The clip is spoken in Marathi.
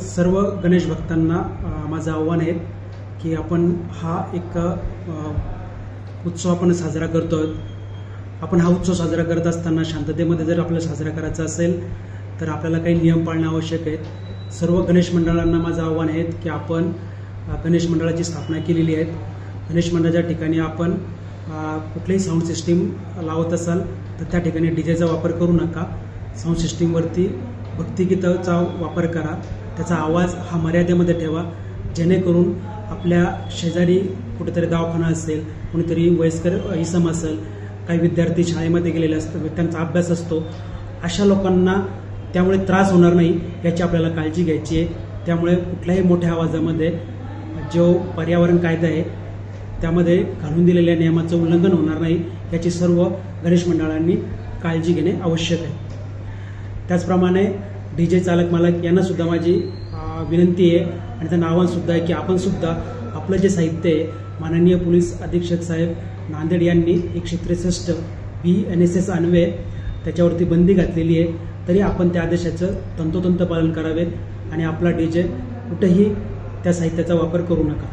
सर्व गणेश भक्तांना माझं आव्हान आहे की आपण हा एक उत्सव आपण साजरा करतोय। आपण हा उत्सव साजरा करत असताना शांततेमध्ये जर आपल्याला साजरा करायचा असेल तर आपल्याला काही नियम पाळणे आवश्यक आहे। सर्व गणेश मंडळांना माझं आव्हान आहे की आपण गणेश मंडळाची स्थापना केलेली आहे। गणेश मंडळाच्या ठिकाणी आपण कुठलीही साऊंड सिस्टीम लावत असाल तर त्या ठिकाणी डीजेचा वापर करू नका। साऊंड सिस्टीमवरती भक्तिगीताचा वापर करा। त्याचा आवाज हा मर्यादेमध्ये ठेवा, जेणेकरून आपल्या शेजारी कुठेतरी दवाखाना असेल, कोणीतरी वयस्कर इसम असेल, काही विद्यार्थी शाळेमध्ये गेलेले असतात, त्यांचा अभ्यास असतो, अशा लोकांना त्यामुळे त्रास होणार नाही याची आपल्याला काळजी घ्यायची आहे। त्यामुळे कुठल्याही मोठ्या आवाजामध्ये जो पर्यावरण कायदा आहे त्यामध्ये घालून दिलेल्या नियमाचं उल्लंघन होणार नाही याची सर्व गणेश मंडळांनी काळजी घेणे आवश्यक आहे। त्याचप्रमाणे डीजे चालक मालक यांना सुद्धा माझी विनंती आहे आणि त्यांना आव्हान सुद्धा आहे की आपण सुद्धा आपलं जे साहित्य आहे, माननीय पोलीस अधीक्षक साहेब नांदेड यांनी 163 BNSS अन्वये त्याच्यावरती बंदी घातलेली आहे, तरी आपण त्या आदेशाचं तंतोतंत पालन करावे आणि आपला डीजे कुठेही त्या साहित्याचा वापर करू नका।